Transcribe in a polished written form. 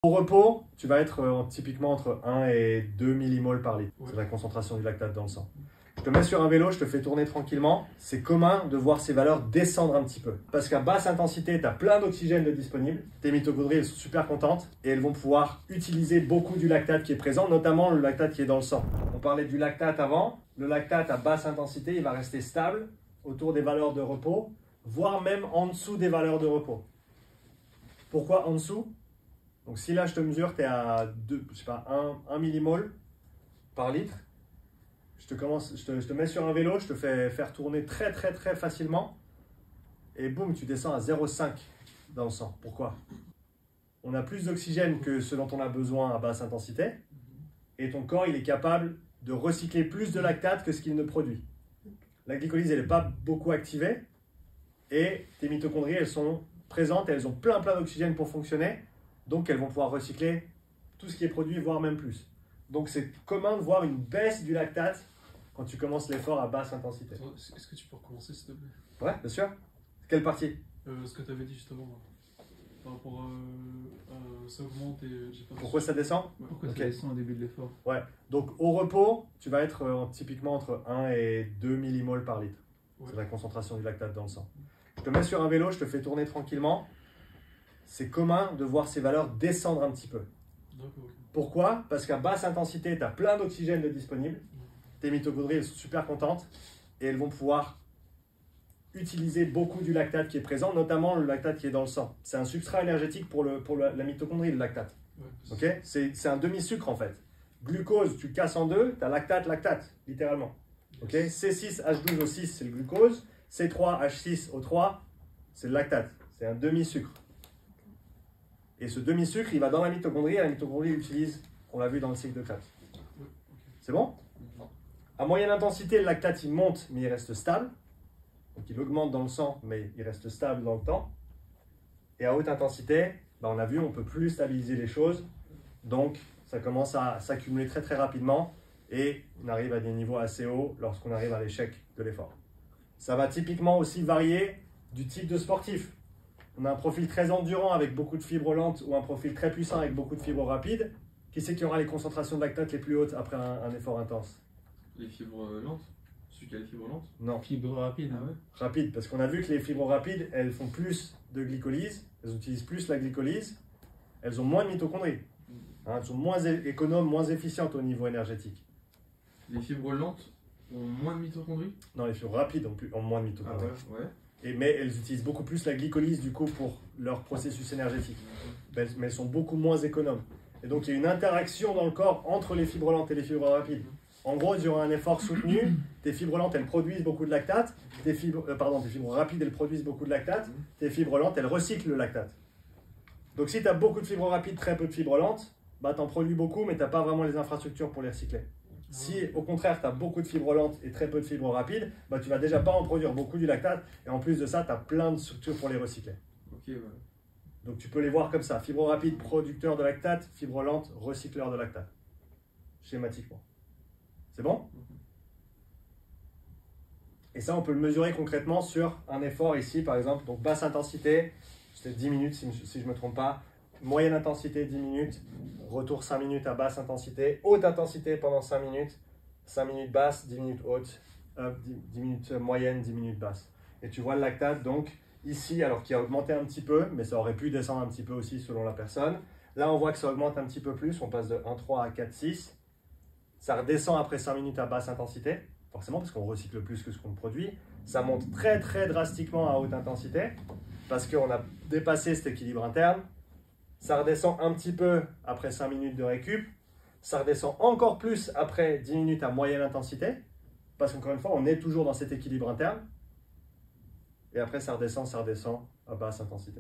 Au repos, tu vas être typiquement entre 1 et 2 millimoles par litre. C'est la concentration du lactate dans le sang. Je te mets sur un vélo, je te fais tourner tranquillement. C'est commun de voir ces valeurs descendre un petit peu. Parce qu'à basse intensité, tu as plein d'oxygène de disponible. Tes mitochondries, elles sont super contentes et elles vont pouvoir utiliser beaucoup du lactate qui est présent, notamment le lactate qui est dans le sang. On parlait du lactate avant. Le lactate à basse intensité, il va rester stable autour des valeurs de repos, voire même en dessous des valeurs de repos. Pourquoi en dessous? Donc si là je te mesure, tu es à 1 millimole par litre, je te mets sur un vélo, je te fais faire tourner très facilement et boum, tu descends à 0,5 dans le sang. Pourquoi? On a plus d'oxygène que ce dont on a besoin à basse intensité et ton corps il est capable de recycler plus de lactate que ce qu'il ne produit. La glycolyse elle n'est pas beaucoup activée et tes mitochondries elles sont présentes et elles ont plein d'oxygène pour fonctionner. Donc, elles vont pouvoir recycler tout ce qui est produit, voire même plus. Donc, c'est commun de voir une baisse du lactate quand tu commences l'effort à basse intensité. Est-ce que tu peux recommencer, s'il te plaît? Ouais, bien sûr. Quelle partie? Ce que tu avais dit justement, là. Par rapport à ça augmente et j'ai pas... Pourquoi ça descend? Ouais. Pourquoi ça descend au début de l'effort? Ouais, donc au repos, tu vas être typiquement entre 1 et 2 millimoles par litre. C'est la concentration du lactate dans le sang. Je te mets sur un vélo, je te fais tourner tranquillement. C'est commun de voir ces valeurs descendre un petit peu. Pourquoi? Parce qu'à basse intensité, tu as plein d'oxygène de disponible. Tes mitochondries, elles sont super contentes et elles vont pouvoir utiliser beaucoup du lactate qui est présent, notamment le lactate qui est dans le sang. C'est un substrat énergétique pour la mitochondrie, le lactate. Okay? C'est un demi-sucre en fait. Glucose, tu casses en deux, tu as lactate, littéralement. Okay? C6H12O6, c'est le glucose. C3H6O3, c'est le lactate. C'est un demi-sucre. Et ce demi-sucre, il va dans la mitochondrie, et la mitochondrie l'utilise, on l'a vu dans le cycle de Krebs. C'est bon? À moyenne intensité, le lactate, il monte, mais il reste stable. Donc il augmente dans le sang, mais il reste stable dans le temps. Et à haute intensité, on a vu, on ne peut plus stabiliser les choses. Donc ça commence à s'accumuler très rapidement. Et on arrive à des niveaux assez hauts lorsqu'on arrive à l'échec de l'effort. Ça va typiquement aussi varier du type de sportif. On a un profil très endurant avec beaucoup de fibres lentes ou un profil très puissant avec beaucoup de fibres rapides. Qui c'est qui aura les concentrations de lactate les plus hautes après un effort intense? Les fibres lentes? Celui qui a les fibres lentes? Non. Fibres rapides, ah ouais. Rapides, parce qu'on a vu que les fibres rapides, elles font plus de glycolyse, elles utilisent plus la glycolyse, elles ont moins de mitochondries. Elles sont moins économes, moins efficientes au niveau énergétique. Les fibres lentes ont moins de mitochondries? Non, les fibres rapides ont moins de mitochondries. Ah ouais, ouais. Mais elles utilisent beaucoup plus la glycolyse du coup pour leur processus énergétique. Mais elles sont beaucoup moins économes. Et donc il y a une interaction dans le corps entre les fibres lentes et les fibres rapides. En gros, durant un effort soutenu, tes fibres lentes elles produisent beaucoup de lactate, tes fibres rapides elles produisent beaucoup de lactate, tes fibres lentes elles recyclent le lactate. Donc si tu as beaucoup de fibres rapides, très peu de fibres lentes, tu en produis beaucoup mais tu n'as pas vraiment les infrastructures pour les recycler. Si au contraire tu as beaucoup de fibres lentes et très peu de fibres rapides, tu ne vas déjà pas en produire beaucoup du lactate et en plus de ça, tu as plein de structures pour les recycler. Okay, ouais. Donc tu peux les voir comme ça, fibres rapides, producteur de lactate, fibres lentes, recycleur de lactate, schématiquement. C'est bon? Et ça, on peut le mesurer concrètement sur un effort ici, par exemple, donc basse intensité, c'était 10 minutes si je ne me trompe pas, moyenne intensité 10 minutes, retour 5 minutes à basse intensité, haute intensité pendant 5 minutes basse, 10 minutes haute, 10 minutes moyenne, 10 minutes basse. Et tu vois le lactate donc ici, alors qui a augmenté un petit peu, mais ça aurait pu descendre un petit peu aussi selon la personne. Là, on voit que ça augmente un petit peu plus, on passe de 1,3 à 4,6. Ça redescend après 5 minutes à basse intensité, forcément parce qu'on recycle plus que ce qu'on produit. Ça monte très drastiquement à haute intensité, parce qu'on a dépassé cet équilibre interne. Ça redescend un petit peu après 5 minutes de récup. Ça redescend encore plus après 10 minutes à moyenne intensité, parce qu'encore une fois, on est toujours dans cet équilibre interne. Et après, ça redescend à basse intensité.